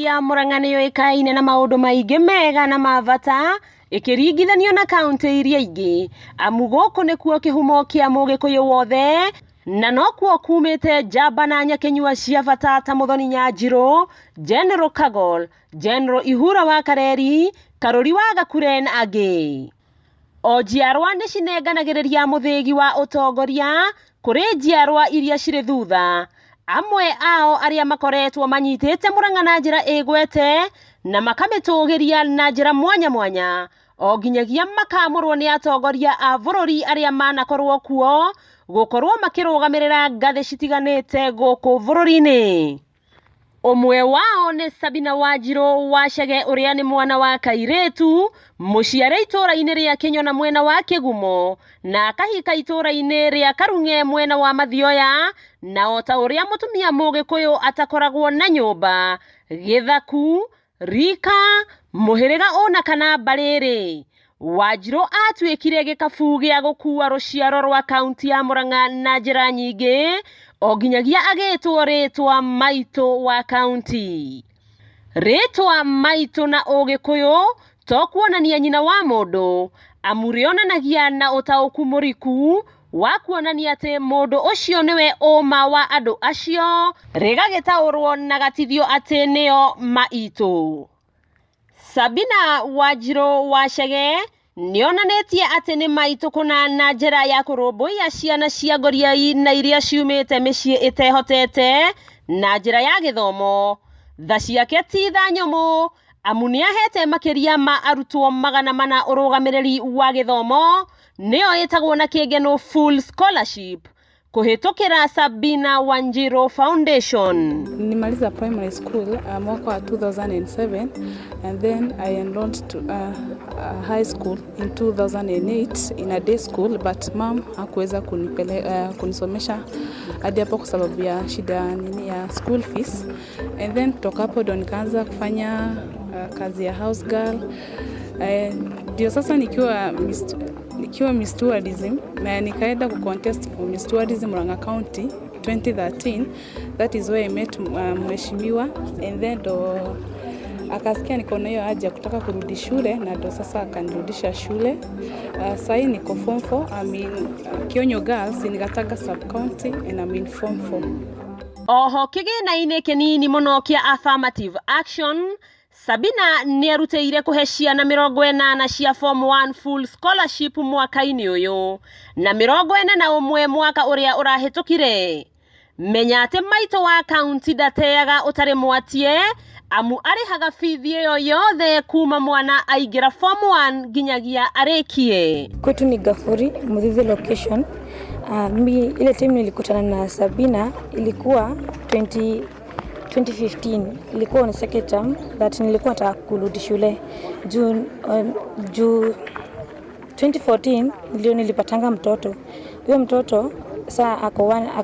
Kaunti ya Murang'a nĩyoĩkaine na maũndũ maingĩ mega na mavata ikiringithanio na kaunti iria ingĩ, amu gũkũ nĩkuo kĩhumo kĩa Mũgĩkũyũ wothe na nokuo kumĩte njamba na nyakenyua cia bata ta Muthoni Nyanjirũ, General Kagol, General Ihura wa Kareri, Karuri wa Gakure na angĩ. O njiarwa nĩcinenganagĩrĩria mũthĩgi wa ũtongoria kũrĩ njiarwa iria cirĩ thutha. Amwe ao arĩa makoretwo manyitĩte Murang'a na njĩra ĩgwete na makamĩtũgĩria na njĩra mwanya mwanya, o nginyagia makamũrwo nĩ atongoria a bũrũri arĩa manakorwo kuo gũkorwo makĩrũgamĩrĩra ngathĩ citiganĩte gũkũ bũrũri-inĩ. Ũmwe wao nĩ Sabina Wanjirũ Wachege ũrĩa nĩ mwana wa kairĩtu mũciare itũra-inĩ rĩa Kĩnyona mwena wa Kĩgumo na akahika itũra-inĩ rĩa Karung'e mwena wa Mathioya, na ota ũrĩa mũtumia Mũgĩkũyũ atakoragwo na nyũmba, gĩthaku, rika, mũhĩrĩga ona kana mbarĩrĩ. Wanjirũ atuĩkire gĩkabu gĩa gũkua rũciaro rwa kaunti ya Murang'a na njĩra nyingĩ, o nginyagia agĩtwo rĩtwa maitũ wa kaunti. Rĩtwa maitũ na Ũgĩkũyũ to kuonania nyina wa mũndũ, amu rĩonanagia na ũtaũku mũriku wa kuonania atĩ mũndũ ũcio nĩwe ũma wa andũ acio, rĩgagĩtaũrwo na gatithio atĩ nĩo maitũ. Sabina Wanjirũ Wachege nĩonanĩtie atĩ nĩ maitũ kũna na njĩra ya kũrũmbũiya ciana cia ngoriai na iria ciumĩte mĩciĩ ĩtehotete na njĩra ya gĩthomo. Tha ciake ti tha nyũmũ, amu nĩahete makĩria ma arutwo 400 ũrũgamĩrĩri wa gĩthomo, nĩyo ĩtagwo na kĩngeno full scholarship kuhĩtũkĩra Sabina Wanjirũ Foundation. Nimaliza primary school mwaka wa 2007 and then I enrolled to high school in 2008 in a day school, but mom hakuweza kunisomesha hadi hapo kwa sababu ya shida ya school fees, and then kutoka hapo ndo nikaanza kufanya kazi ya house girl. Ndio sasa nikiwa Miss Tourism na nikaenda ku contest for Miss Tourism Murang'a County 2013. That is where I met mheshimiwa, and then ndo akasikia niko na hiyo haja kutaka kurudi shule, na ndo sasa akanirudisha shule. Sasa niko form 4, Kionyo Girls in Gataga sub county, and I'm in form 4. Oho kĩgĩna-inĩ kĩnini mũno kĩa affirmative action, Sabina nĩarutĩire kũhe ciana 80 cia form 1 full scholarship mwaka-inĩ ũyũ na 41 mwaka ũrĩa ũrahĩtũkire. Menya atĩ maitũ wa kaunti ndateaga ũtarĩ mwatie, amu arĩhaga bithi ĩyo yothe kuma mwana aingĩra form 1 nginyagia arĩkie. Kwetu ni Gafuri, Muthithi location. Mimi ile time nilikutana na Sabina ilikuwa 2015, ilikuwa ni second term that nilikuwa nataka kurudi shule. June 2014 ndio nilipatanga mtoto. Huyo mtoto saa ako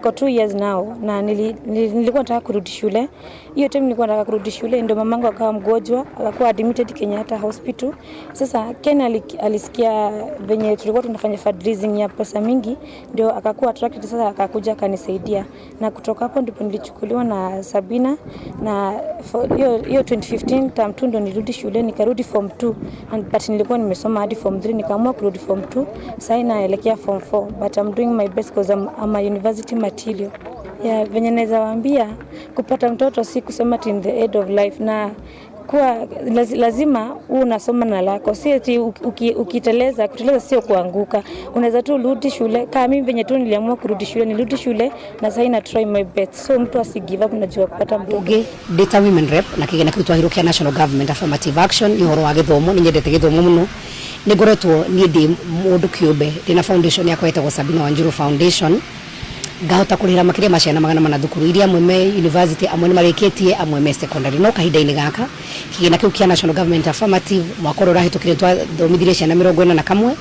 2 years now, na nilikuwa nataka kurudi shule. Hiyo time nilikuwa nataka kurudi shule, ndio mamangu akawa mgonjwa, akakuwa admitted Kenyatta Hospital. Sasa Ken alisikia venye tulikuwa tunafanya fundraising ya pesa mingi, ndio akakuwa attracted, sasa akakuja akanisaidia, na kutoka hapo ndipo nilichukuliwa na Sabina, na hiyo 2015 term 2 ndio nirudi shule, nikarudi form 2, but nilikuwa nimesoma hadi form 3, nikaamua kurudi form 2. Sasa naelekea form 4, but I'm doing my best because I'm a university material. Venye naweza waambia, kupata mtoto si kusema in the end of life, na kuwa lazima unasoma na lako, si eti kuteleza sio kuanguka. Unaweza tu rudi shule. Kama mimi venye tu niliamua kurudi shule, nirudi shule na sasa na try my best, so mtu asigive up. Najua kupata mtoto. Data women rep na kigena kitu ahiro kia national government affirmative action ni horo wa githomo, ni nyendete githomo muno. Ni ngoretwo ni ndi mundu kiumbe ndina foundation yakwa etagwo Sabina Wanjirũ Foundation, ngahota kurĩhĩra makĩria ma ciana 400 thukuru iria amwe me university, amwe nĩ marĩkĩtie, amwe me secondary. No kahinda-inĩ gaka kĩgĩna kĩu kia national government affirmative mwaka ũrĩa ũrahĩtũkire twathomithirie ciana 41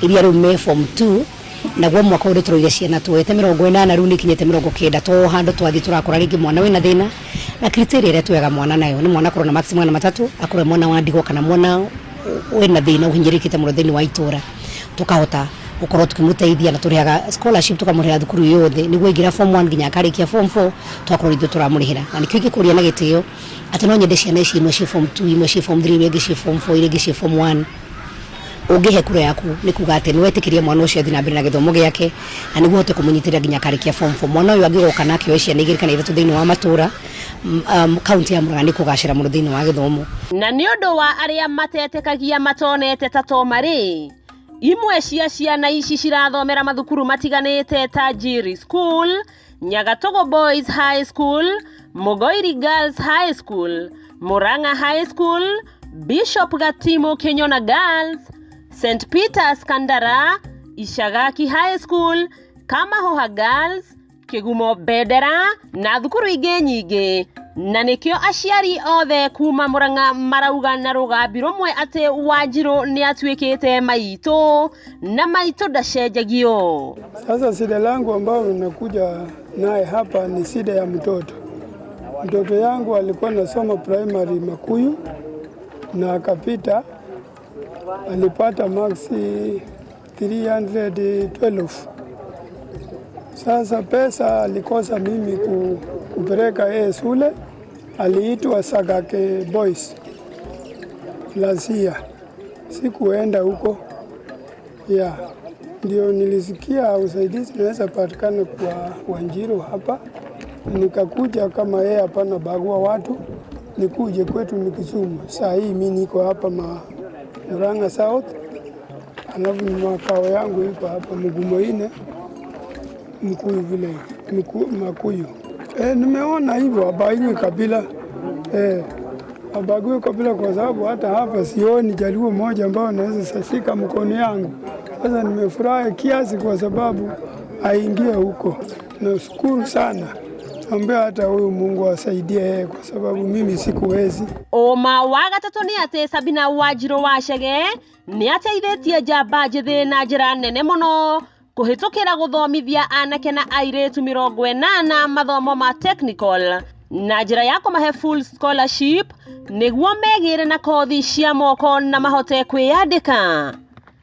iria rĩu me form 2, naguo mwaka ũrĩa tũroire ciana tuoete 80, rĩu nĩkinyĩte 90. To handũ twathiĩ tũrakora rĩngĩ mwana wĩna thĩna, na criteria ĩrĩa tuoyaga mwana nayo nĩ mwana akorwo na maximum 3, akorwo mwana wa ndigwa kana mwana wĩna thĩna ũhinyĩrĩkĩte mũno thĩinĩ wa itũra, tukahota gukorwo tukimuteithia na turiaga scholarship tukamurihira thukuru yothe niguo ingira form 1 nginya akarikia form 4 twakorwo ithu turamurihira na nikio gikuria na gitio ati no nyende ciana ici imwe ci form 2 imwe ci form 3 ingi ci form 4 ingi ci form 1 ungihe kura yaku ni kuga ati ni wetikiria mwana ucio thina mbere na githomo giake na niguo hote kumunyitira nginya akarikia form 4 mwana uyu agigoka nakio ici ni igirikana ithu thiini wa matura kaunti ya Murang'a ni kugacira muno thiini wa githomo na ni undu wa aria matetekagia matonete ta tomari imwe cia ciana ici cirathomera mathukuru matiganite ta Njiri School, Nyagatogo Boys High School, Mugoiri Girls High School, Murang'a High School, Bishop Gatimo Kenyona Girls, St. Peter's Kandara, Ishagaki High School, Kamahoha Girls, Kigumo Bedera na thukuru ingi nyingi na nikio aciari othe kuma Murang'a marauga na rugambi rumwe ati Wanjiru ni atuikite maito na maito ndacenjagio. Sasa shida langu ambao ninakuja naye hapa ni shida ya mtoto. Mtoto yangu alikuwa nasoma primary Makuyu na akapita, alipata marks 312. Sasa pesa alikosa mimi kupeleka yeye shule, aliitwa Sagake Boys Lazia. Sikuenda huko. Ndio nilisikia usaidizi naweza patikana kwa Wanjiru hapa. Nikakuja kama yeye hapana bagua watu, nikuje kwetu ni Kisumu. Saa hii mimi niko hapa Murang'a South. Alafu makao yangu iko hapa Mugumoine. Mkuyu vile Makuyu. Nimeona hivyo abagui kabila. Abagui kabila kwa sababu hata hapa sioni Jaluo mmoja ambao naweza sashika mkono yangu. Sasa nimefurahi kiasi kwa sababu aingie huko. Nashukuru sana. Ambia hata huyu Mungu asaidie yeye kwa sababu mimi sikuwezi. Oma wa gatatu ni ati Sabina Wanjiru Wachege ni ateithitie njamba njithi na njira nene muno kuhitukira guthomithia anake na airitu 80 mathomo ma technical na njira ya kumahe full scholarship niguo megire na kothi cia moko na mahote kwiyandika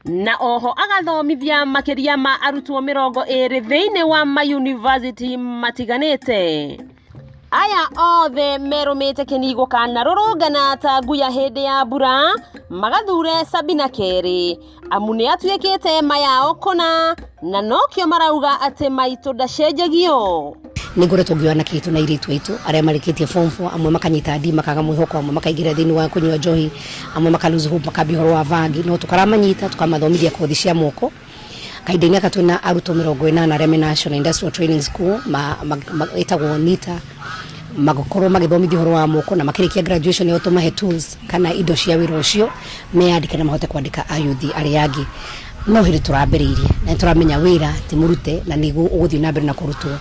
na oho agathomithia makiria ma arutwo 20 thiini wa ma university matiganite. Aya othe merumite kinigo kana rurungana ta nguya hindi ya mbura magathure Sabina Keri amune atuikite mayao kona na nokio marauga ati maito ndacenjagio. Ningoretwo ngiona kitu na iritu itu aria marikitie form 4 amwe makanyita ndi makaga mwihoko amwe makaingira thiini wa kunywa njohi amwe makaluzu hope makabihoro wa vangi no tukaramanyita tukamathomithia kothi cia moko kaidenia katuna aruto 80 aria me National Industrial Training School itagwo NITA magokoro magithomithia horo wa moko na makirikia graduation yo tumahe tools kana indo cia wira ucio meandike na mahote kwandika ayuthi aria angi no hiri turambiriirie na turamenya wira ti murute na nigu uguthii na mbere na kurutwo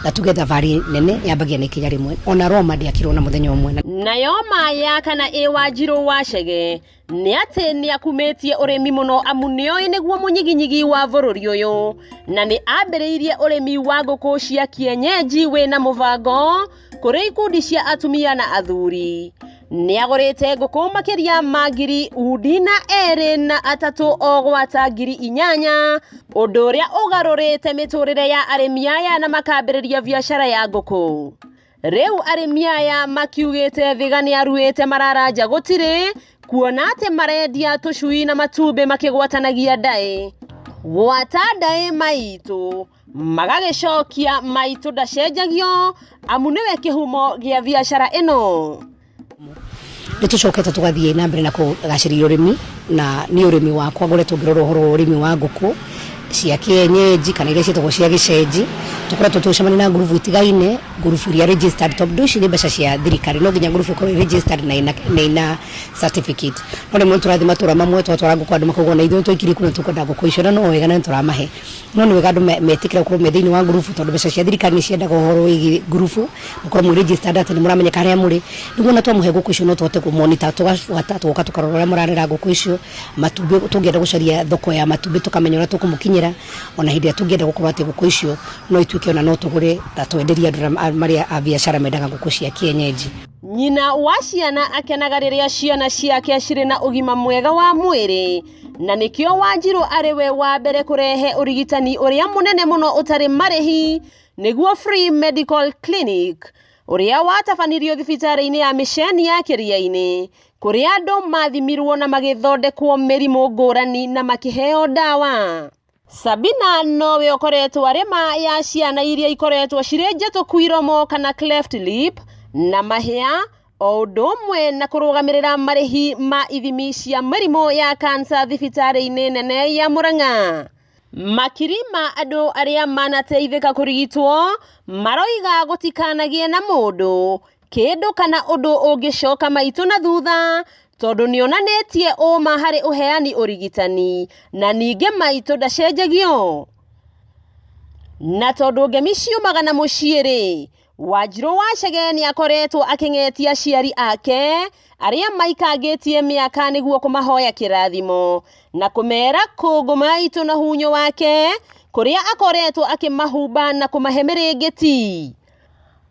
na tugetha vari nene yambagia ni kinya rimwe ona Roma ndiakirwo na muthenya umwe nayo maya kana Wanjiru Wachege ni ati ni akumetie urimi muno amunio niguo munyiginyigi wa bururi uyu na ni ambiriirie urimi wa nguku cia kienyeji wina mubango kuri ikundi cia atumia na athuri. Ni agorete nguku makiria magiri udina 2 na 3 ogwata 8,000 undu uria ugarurite miturire ya arimi aya na makambiriria biashara ya nguku. Riu arimi aya makiugite thigani aruite mararanja gutire kuona ati marendia tucui na matumbe makigwatanagia ndae gwata ndae maito magagicokia maito ndacenjagio amu niwe kihumo gia biashara ino. Nitucokete tugathie na mbere na kugacirira urimi na ni urimi wakwa ngoretwo ngirora uhoro urimi wa nguku cia kienyeji kana iria cietagwo cia gicenji tukoretwo tucemania na ngurubu itigaine ngurubu ya registered top doshi ni mbeca cia thirikari no nginya ngurubu ikorwo registered na ina certificate no ni muntu rathi matura mamwe twatwara nguku andu makagwo na ithuĩ twikiri kuna tukwenda nguku icio no wega na turamahe no ni wega andu metikira kurwo me thiini wa ngurubu tondu mbeca cia thirikari ni ciendaga uhoro wigi ngurubu mukorwo mu registered ati ni muramenyeka haria muri niguo na twamuhe nguku icio no tuhote ku monitor tugabuata tugoka tukarora uria murarera nguku icio matumbi tungienda gucaria thoko ya matumbi tukamenya uria tukumukinyira ona hindi tungienda gukorwo ati nguku icio no ituike ona no tugure ta twenderia andu maria a biashara mendaga nguku cia kienyeji. Nyina wa ciana akenaga riria ciana ciake cirĩ na ũgima mwega wa mwĩrĩ, na nĩkĩo Wanjiru arĩ we wa mbere kũrehe ũrigitani ũrĩa mũnene mũno ũtarĩ marĩhi nĩguo Free Medical Clinic ũrĩa watabanirio thibitarĩ-inĩ ya Mĩceni ya Kĩria-inĩ, kũrĩa andũ mathimirwo na magĩthondekwo mĩrimũ ngũrani na makĩheo ndawa. Sabina nowe ũkoretwo arĩma ya ciana iria ikoretwo cirĩ njatũku iromo kana cleft lip na mahĩa, o ũndũ ũmwe na kũrũgamĩrĩra marĩhi ma ithimi cia mĩrimũ ya kansa thibitarĩ-inĩ nene ya Mũrang'a. Makiri ma andũ arĩa manateithĩka kũrigitwo maroiga gũtikanagie na mũndũ kĩndũ kana ũndũ ũngĩcoka maitũ na thutha, tondũ nĩonanĩtie ũma harĩ ũheani ũrigitani na ningĩ maitũ ndacenjagio. Na tondũ ngemi ciumaga na mũciĩ-rĩ, Wanjiru wa Chege nĩakoretwo akĩng'etia aciari ake arĩa maikangĩtie mĩaka nĩguo kũmahoya kĩrathimo na kũmera kũngũ maitũ na hunyo wake, kũrĩa akoretwo akĩmahumba na kũmahe mĩrĩngĩti.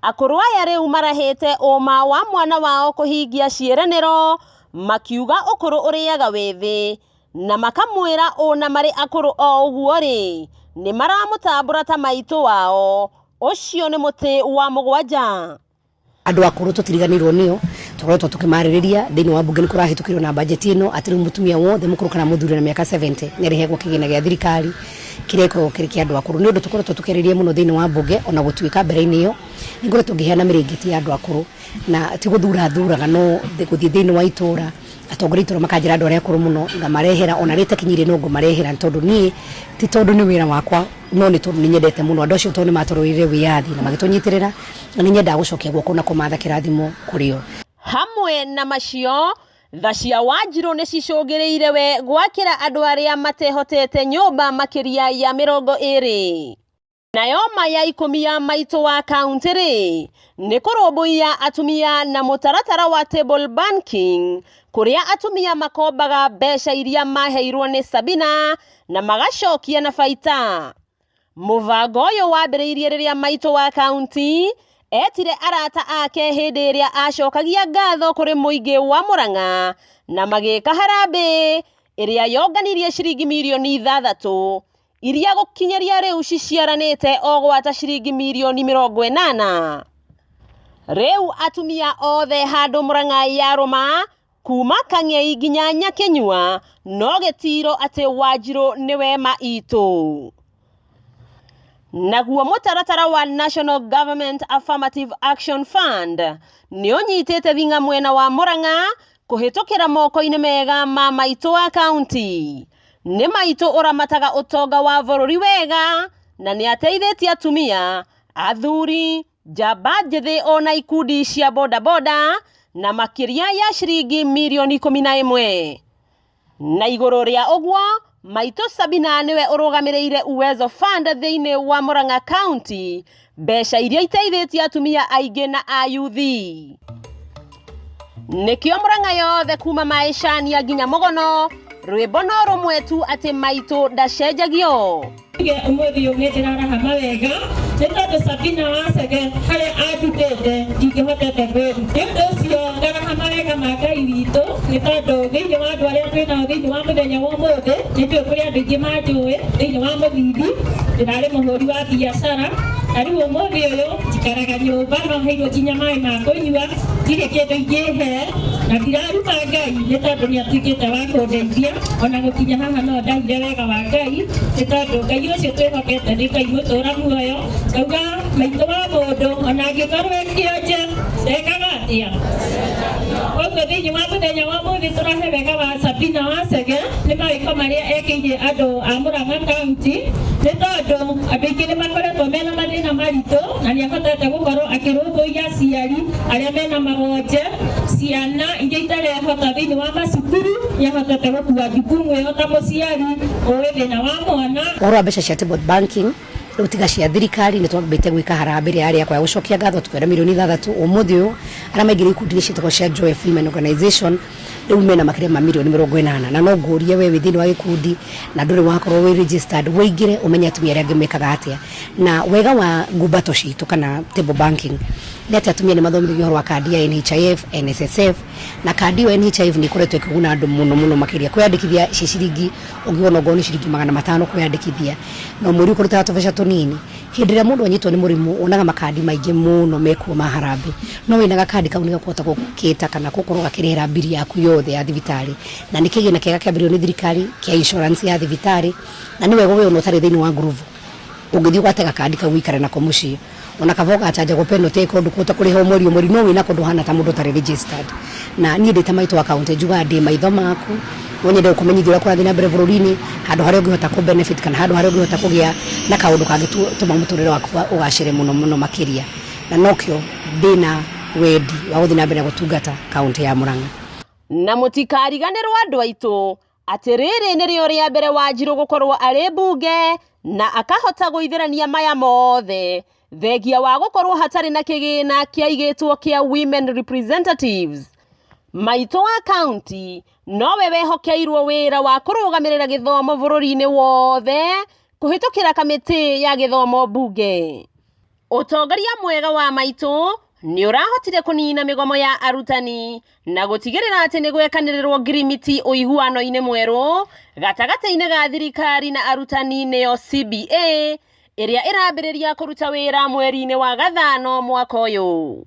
Akũrũ aya rĩu marahĩte ũma wa mwana wao kũhingia ciĩranĩro, makiuga ũkũrũ ũrĩaga wĩthĩ, na makamwĩra ũna marĩ akũrũ o ũguo-rĩ, nĩ maramũtambũra ta maitũ wao. Ũcio nĩ mũtĩ wa mũgwanja. Andũ akũrũ tũtiriganĩrwo nĩo, tũkoretwo tũkĩmarĩrĩria thĩinĩ wa mbunge nĩ kũrahĩtũkĩrwo na bajeti ĩno atĩ rĩu mũtumia wothe mũkũrũ kana mũthuri na mĩaka 70 nĩarĩhegwo kĩgĩna gĩa thirikari kĩrĩa gĩkoragwo kĩrĩ kĩa andũ akũrũ. Nĩ ũndũ tũkoretwo tũkĩarĩrĩria mũno thĩinĩ wa mbunge, ona gũtuĩka mbere-inĩ ĩyo nĩ ngoretwo ngĩheana mĩrĩngĩti ya andũ akũrũ, na ti gũthuraga no gũthiĩ thĩinĩ wa itũũra atongoria itũũra makanjĩra andũ arĩa akũrũ mũno ngamarehera, ona rĩtakinyire no ngũmarehera, tondũ niĩ ti tondũ nĩ wĩra wakwa, no nĩ tondũ nĩnyendete mũno andũ acio, tondũ nĩ matũrũĩrĩire wĩyathi na magĩtũnyitĩrĩra, na nĩnyendaga gũcokia guoko na kũmatha kĩrathimo kũrĩ o. Hamwe na macio, tha cia Wanjiru nĩ cicũngĩrĩire we gwakĩra andũ arĩa matehotete nyũmba makĩria ya 20. Nayo maya 10 ya maitũ wa kaunti-rĩ nĩ kũrũmbũiya atumia na mũtaratara wa table banking, kũrĩa atumia makombaga mbeca iria maheirwo nĩ Sabina na magacokia na baita. Mũbango ũyũ wambĩrĩirie rĩrĩa maitũ wa kaunti etire arata ake hĩndĩ ĩrĩa acokagia ngatho kũrĩ mũingĩ wa Mũrang'a na magĩka harambĩ ĩrĩa yonganirie ciringi mirioni 6 iria gũkinyĩria rĩu ciciaranĩte o gwata ciringi mirioni 80. Rĩu atumia othe handũ Mũrang'a yarũma kuma Kang'ei nginya Nyakenyua no gĩtiro atĩ Wanjiru nĩwe maitũ. Naguo mũtaratara wa National Government Affirmative Action Fund nĩ ũnyitĩte thing'a mwena wa Mũrang'a kũhĩtũkĩra moko-inĩ mega ma maitũ wa kaunti. Nĩ maitũ ũramataga ũtonga wa bũrũri wega na nĩ ateithĩtie atumia, athuri, njamba njĩthĩ ona ikundi cia bodaboda na makĩria ya ciringi mirioni 11. Na igũrũ rĩa ũguo, maitũ Sabina nĩwe ũrũgamĩrĩire Uwezo Fund thĩinĩ wa Mũrang'a County, mbeca iria iteithĩtie atumia aingĩ na ayuthi. Nĩkĩo Mũrang'a yothe kuma Maĩcania nginya Mũgono, rwĩmbo no rũmwe tu atĩ maitũ ndacenjagio. Ũmũthĩ ũgĩndĩraraha mawega nĩ tondũ Sabina wa Chege harĩa andutĩte ndingĩhotete kwĩruta. Nĩ ũndũ ũcio ngaraha mawega ma Ngai witũ nĩ tondũ thĩinĩ wa andũ arĩa twĩnao thĩinĩ wa mũthenya wa ũmũthĩ nĩ tũĩ kũrĩ andũ aingĩ manjũĩ thĩinĩ wa mũthithi, ndĩrarĩ mũhũri wa biacara, na rĩu ũmũthĩ ũyũ njikaraga nyũmba no heirwo nginya maĩ ma kũnyua, ndirĩ kĩndũ ingĩhe na ndiraruta Ngai nĩ tondũ nĩ atuĩkĩte wa kũndeithia, ona gũkinya haha no ndaire wega wa Ngai nĩ tondũ Ngai ũcio twĩhokete nĩ Ngai mũtũũra muoyo. Ngauga maitũ wa mũndũ ona angĩkorwo ekĩonje ekaga atĩa. Koguo thĩinĩ wa mũthenya wa ũmũthĩ tũrahe wega wa Sabina wa Chege nĩ mawĩko marĩa ekĩire andũ a Mũrang'a County, nĩ tondũ andũ aingĩ nĩ makoretwo mena mathĩna maritũ na nĩ ahotete gũkorwo akĩrũmbũiya aciari arĩa mena magonje, ciana iria itarehota thĩinĩ wa macukuru, nĩ ahotete gũkua jukumu ĩyo ta mũciari ũĩ thĩna wa mwana. Ũhoro wa mbeca cia table banking rĩu tiga cia thirikari nĩ twambĩte gwĩka harambĩ rĩa kwa gũcokia ngatho tukĩoya mirioni 6 ũmũthĩ ũyũ, arĩa maingĩrĩ ikundi ciĩtagwo cia Joy Freeman Organization rĩu mena makĩria ma mirioni 80, na no ngũrie we thĩinĩ wa gĩkundi na ndũrĩ wakorwo wĩ registered wĩingĩre ũmenye atumia arĩa angĩ mekaga atĩa. Na wega wa ngumbato citũ kana table banking nĩ atĩ atumia nĩ mathomithagio ũhoro wa kandi ya NHIF, NSSF, na kandi ya NHIF nĩ ĩkoretwo ĩkĩguna andũ mũno makĩria. Kwĩyandĩkithia ciringi ũngĩona ngo nĩ ciringi 500 kwĩyandĩkithia, no mũri ũkũrutaga tũbeca tũnini. Hĩndĩ ĩrĩa mũndũ anyitwo nĩ mũrimũ onaga makandi maingĩ mũno mekuo ma harambĩ, no wĩna gakandi kau nĩ gakũhota gũkĩta kana gũkorwo gakĩrĩhĩra mbiri yaku yothe ya thibitarĩ, na nĩ kĩgĩna kĩega kĩambĩrĩirio nĩ thirikari kĩa insurance ya thibitarĩ, na nĩ wega we ũtarĩ thĩinĩ wa nguruvu ũngĩthiĩ ũgatega kandi kau wĩikare nako mũciĩ, ona kavoga chaja go penalty kũndũ kũta kũrĩha mweri no wĩna kũndũ hana ta mũndũ tarĩ registered. Na niĩ ndĩ ta maitũ account njuga ndĩ maitho maku no nyende kũmenyithia ũrĩa kũrathiĩ na mbere bũrũri-inĩ, handũ harĩa ũngĩhota ku benefit kana handũ harĩa ũngĩhota kũgĩa na kaũndũ kangĩtũma mũtũrĩre waku ũgacĩre mũno makĩria, na nokĩo ndĩna wendi wa gũthiĩ na mbere gũtungata kaunti ya Murang'a. Na mũtikariganĩrwo andũ aitũ atĩ rĩrĩ nĩrĩo rĩa mbere Wanjiru gũkorwo arĩ mbunge na akahota gũithĩrania maya mothe thengia wa gũkorwo hatarĩ na kĩgĩna kĩaigĩtwo kĩa women representatives. Maitũ wa county nowe wehokeirwo wĩra wa kũrũgamĩrĩra gĩthomo bũrũri-inĩ wothe kũhĩtũkĩra kamĩtĩ ya gĩthomo bunge. Ũtongoria mwega wa maitũ nĩ ũrahotire kũnina mĩgomo ya arutani na gũtigĩrĩra atĩ nĩ gwekanĩrĩrwo ngirimiti ũiguano-inĩ mwerũ gatagatĩ-inĩ ga thirikari na arutani nĩyo CBA ĩrĩa ĩrambĩrĩria kũruta wĩra mweri-inĩ wa Gathano mwaka ũyũ.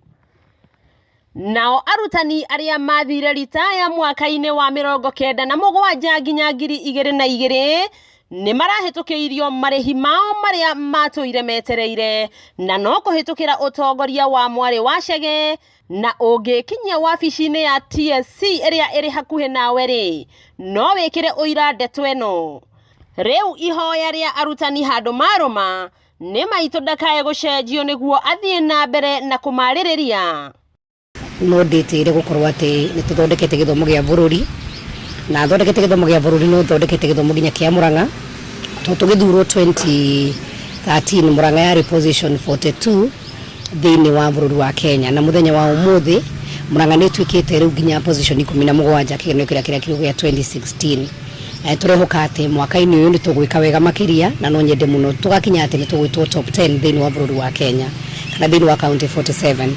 Nao arutani arĩa mathire ritaya mwaka-inĩ wa 1997 nginya 2002 nĩ marahĩtũkĩirio marĩhi mao marĩa matũire metereire, na no kũhĩtũkĩra ũtongoria wa Mwarĩ wa Chege, na ũngĩkinyia wabici-inĩ ya TSC ĩrĩa ĩrĩ hakuhĩ nawe rĩ no wĩkĩre ũira ndeto ĩno. Rĩu ihoya rĩa arutani handũ marũma nĩ maitũ ndakae gũcenjio nĩguo athiĩ na mbere na kũmarĩrĩria. No ndĩtĩire gũkorwo atĩ nĩ tũthondekete gĩthomo gĩa bũrũri, na thondekete gĩthomo gĩa bũrũri no thondekete gĩthomo nginya kĩa Murang'a. Tũgĩthurwo 2013 Murang'a yarĩ position 42 thĩinĩ wa bũrũri wa Kenya, na mũthenya wa ũmũthĩ Murang'a nĩ ĩtuĩkĩte rĩu nginya position 17 kĩgeranio kĩrĩa gĩa 2016. Tũrehoka atĩ mwaka-inĩ ũyũ nĩ tũgwĩka wega makĩria, na no nyende mũno tũgakinya atĩ nĩ tũgwĩtwo top 10 thĩinĩ wa bũrũri wa Kenya kana thĩinĩ wa county 47.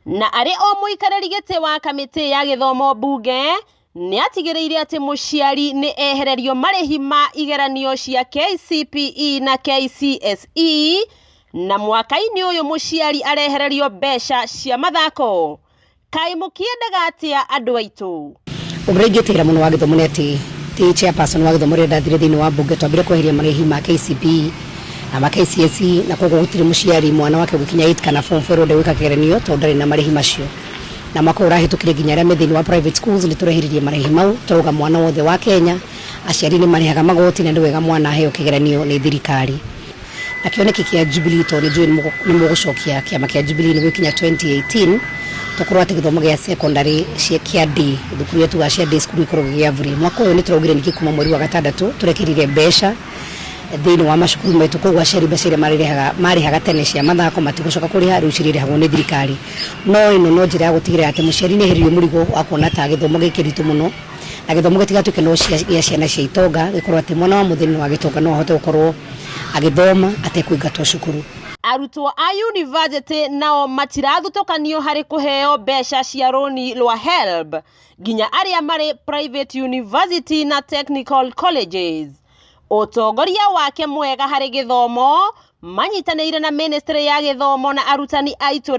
Na arĩ o mũikarĩri gĩtĩ wa kamĩtĩ ya gĩthomo bunge nĩ atigĩrĩire atĩ mũciari nĩ ehererio marĩhi ma igeranio cia KCPE na KCSE, na mwaka-inĩ ũyũ mũciari arehererio mbeca cia mathako. Kaĩ mũkĩendaga atĩa andũ aitũ? Ũndũ ingĩtĩra mũno wa gĩthomo nĩ atĩ ti chairperson wa gĩthomo rĩrĩa ndathire thĩinĩ wa bunge twambire kweheria marĩhi ma KCPE na ma KCSE, na koguo gũtirĩ mũciari mwana wake gũkinya 8 kana form 4 ũrĩa gwĩka kĩgeranio tondũ ndarĩ na marĩhi macio. Na mwaka ũrahĩtũkire nginya arĩa me thĩinĩ wa private schools nĩ tũreheririe marĩhi mau, tũrauga mwana wothe wa Kenya aciari nĩ marĩhaga magoti, na nĩ wega mwana aheo kĩgeranio nĩ thirikari. Na kĩoneki kĩa Jubilee tondũ nĩ mũgũcokia kĩama kĩa Jubilee nĩ gũkinya 2018 tũkorwo atĩ gĩthomo gĩa secondary kĩa D thukuru yetu wa cia D school ikorwo gĩa free. Mwaka ũyũ nĩ tũraugire ningĩ kuma mweri wa gatandatũ tũrekerire mbeca thĩinĩ wa macukuru maitũ, koguo aciari mbeca iria marĩhaga tene cia mathako matigũcoka kũrĩha, rĩu cirĩrĩhagwo nĩ thirikari. No ĩno no njĩra ya gũtigĩrĩra atĩ mũciari nĩ eheririo mũrigo wa kuona ta gĩthomo gĩkĩritũ mũno, na gĩthomo gĩtigatuĩke no gĩa ciana cia itonga, gĩkorwo atĩ mwana wa mũthĩni wa gĩtonga no ahote gũkorwo agĩthoma atekũingatwo cukuru. Arutwo a university nao matirathutũkanio harĩ kũheo mbeca cia rũni rwa HELB nginya arĩa marĩ private university na technical colleges. Ũtongoria wake mwega harĩ gĩthomo manyitanĩire na ministry ya gĩthomo na arutani aitũ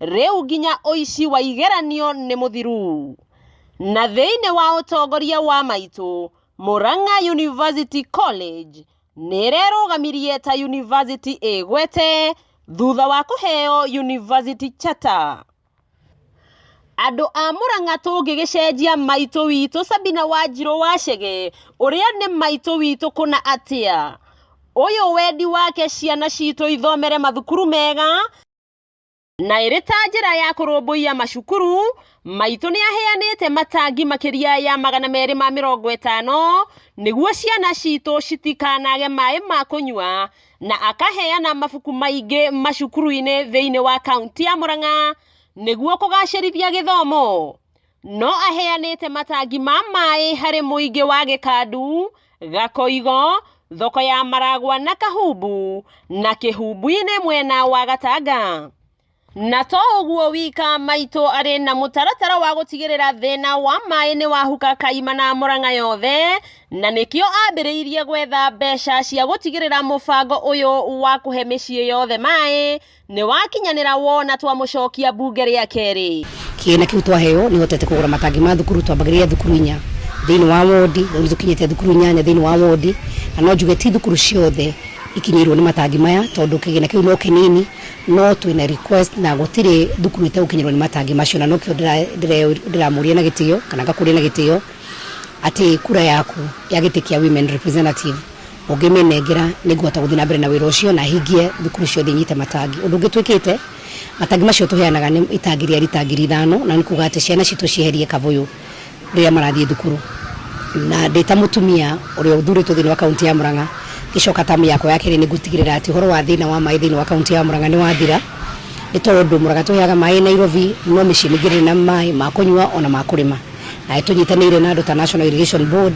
rĩu nginya ũici wa igeranio nĩ mũthiru. Na thĩinĩ wa ũtongoria wa maitũ Murang'a University College nĩ ĩrerũgamirie ta university ĩgwete thutha wa kũheo university charter. Andũ a Murang'a tũngĩgĩcenjia maitũ witũ Sabina Wanjiru wa Chege ũrĩa nĩ maitũ witũ kũna atĩa. Ũyũ wendi wake ciana citũ ithomere mathukuru mega na ĩrĩ ta njĩra ya kũrũmbũiya macukuru, maitũ nĩ aheanĩte matangi makĩria ya 250 nĩguo ciana citũ citikanage maĩ ma kũnyua, na akaheana mabuku maingĩ macukuru-inĩ thĩinĩ wa kaunti ya Murang'a nĩguo kũgacĩrithia gĩthomo. No aheanĩte matangi ma maĩ harĩ mũingĩ wa Gĩkandu, Gakoigo, thoko ya Maragwa na Kahumbu na Kĩhumbu-inĩ mwena wa Gatanga. Na to uguo wika maito ari na mutaratara wa gutigirira thina wa mai ni wahuka Kaima na Murang'a yothe, na nikio ambiriirie gwetha mbeca cia gutigirira mubango uyu wa kuhe micii yothe mai ni wakinyanira wona twamucokia bunge ria keri. Kiina kiu twaheo ni hotete kugura matangi ma thukuru twambagiria thukuru 4 thiini wa wodi, riu tukinyite thukuru 8 thiini wa wodi, na no njuge ti thukuru ciothe ikinyirwo ni matangi maya tondu kigina kiu no kinini, no twina request na gutire thukuru itaukinyirwo ni matangi macio, na no kio ndiramuria na gitio kana ngakuria na gitio ati kura yaku ya giti kia women representative ugimenengera niguota guthina na mbere na wira ucio na hingie thukuru ciothe nyite matangi. Undu ngitwikite matangi macio tuheanaga ni itangiri ritangiri 5, na nikuga ati ciana citu cieherie kavuyu riria marathie thukuru. Na ndita mutumia uria uthuritwo thini wa kaunti ya Murang'a, gicoka tamu yakwa ya keri ni gutigirira ati horo wa thina wa mai thini wa kaunti ya Murang'a ni wathira, ni tondu Murang'a tuheaga mai Nairobi no micii mingire na mai ma kunywa ona ma kurima, na tunyitanire na andu ta National Irrigation Board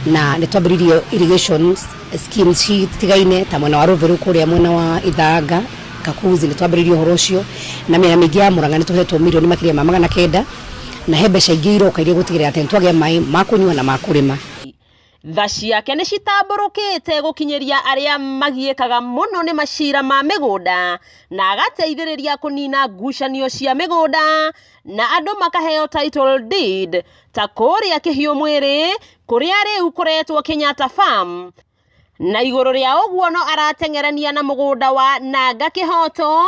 na ni twambiririe irrigation schemes tigaine ta mwena wa Ruveru kuria mwena wa Ithanga Kakuzi, ni twambiririe horo ucio, na miena mingi ya Murang'a ni tuhetwo milioni makiria ma 900 na he mbeca ingĩ iroka iria gutigirira ati twagĩa mai ma kunywa na ma kurima. Tha ciake ni citamburukite gukinyeria aria magiekaga muno ni macira ma migunda na agateithiriria kunina ngucanio cia migunda na andu makaheo title deed ta kuria Kihio Mwiri kuria riu kuretwo Kenyatta Farm, na iguru ria uguo no aratengerania na mugunda wa Nanga Kihoto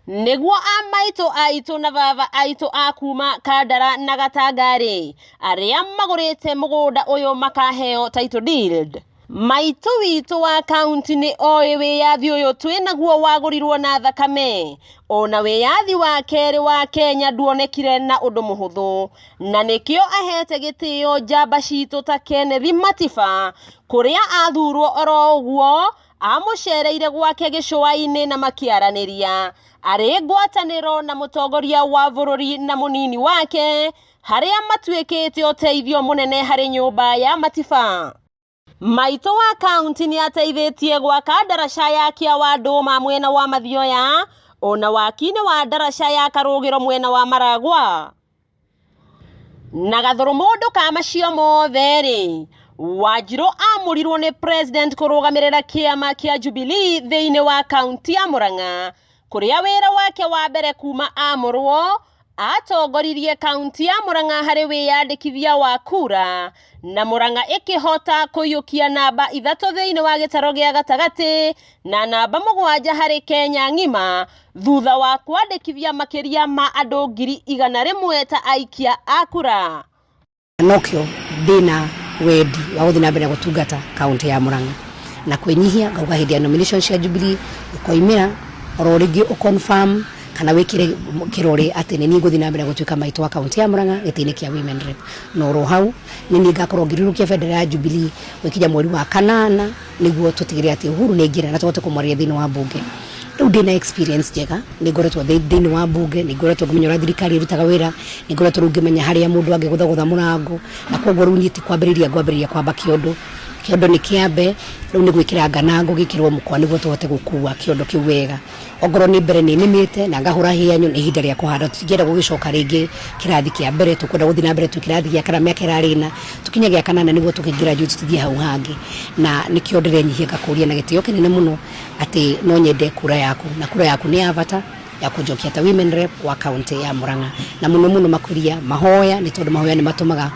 niguo amaito aitu na baba aitu akuma Kandara na Gatangari aria magurite mugunda uyu makaheo title deed. Maitu witu wa county ni oe wiyathi uyu twinaguo wagurirwo na thakame, ona wiyathi wa keri wa Kenya nduonekire na undu muhuthu, na nikio ahete gitio njamba citu ta Kenneth Matiba kuria athurwo oro uguo amucereire gwake gicua-ini na makiaraniria ari ngwataniro na mutongoria wa bururi na munini wake haria matuikite uteithio munene hari nyumba ya Matiba. Maito wa county ni ateithitie gwaka ndaraca ya Kia wa Nduma mwena wa Mathioya, ona wakine wa ndaraca ya Karugiro mwena wa Maragwa. Na gathuru mundu ka macio mothe ri Wanjiru amurirwo ni president kurugamirira kiama kia Jubilee thiini wa county ya Murang'a, kuria wira wake wa mbere kuma amurwo atongoririe county ya Murang'a hari wiyandikithia wa kura, na Murang'a ikihota kuyukia namba 3 thiini wa gitaro gia gatagati na namba 7 hari Kenya ng'ima thutha wa kwandikithia makiria ma andu 100,000 ta aikia a kura. Nokio dina wedi wa guthina mbere gutungata county ya Murang'a na kwenyihia ngauga hindi ya nomination cia Jubilee ukoimira oro ringi uconfirm kana wikire kirori ati ni guthina mbere gutuika maito wa county ya Murang'a gitini kia women rep no ro hau ni ngakorwo ngirirukia federal ya Jubilee wikija mweri wa 8 niguo tutigire ati Uhuru ni ngira na tuhote kumwaria thini wa bunge. Riu ndina experience jega ni ngoretwo thini wa bunge, ni ngoretwo ngumenyora thirikari irutaga wira, ni ngoretwo ngimenya haria mundu angigutha murango, na koguo riu nyiti kwambiriria kwamba kiondo ni kiambe riu ni gwikira nganango gikirwo mukwa niguo tuhote gukua kiondo kiu wega. Ongoro ni mbere ni nimite na ngahura hianyu ni ihinda ria kuhanda tutigera gugicoka ringi kirathi kia mbere tukwenda guthina mbere tukirathi gia kana miaka irarina tukinya gia kanana niguo tukigira juu tuthie hau hangi, na nikio ndirenyihia ngakuria na gitio kinene muno ati no nyende kura yaku, na kura yaku ni avata ya kujokia ta women rep wa county ya Murang'a, na muno makuria mahoya ni tondu mahoya ni matumaga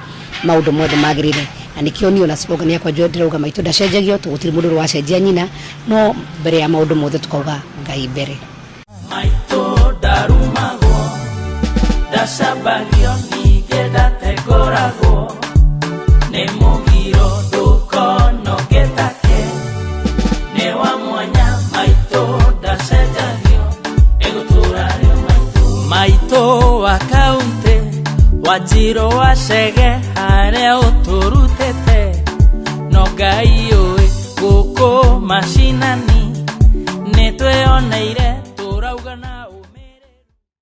maundu mothe magirire, na nikio niyo na slogan yakwa ndirauga maito ndacenjagio tugutiri mundu wa cenjia nyina no mbere ya maundu mothe tukauga Ngai mbere. Maito darumago dasabagio nigeda tegorago ne mugiro dukono getake ne wa mwanya maito dacenjagio eguturare maito wa kaunti Wanjiru wa Chege haria uturutete no Ngai oe guku mashinani nitweoneire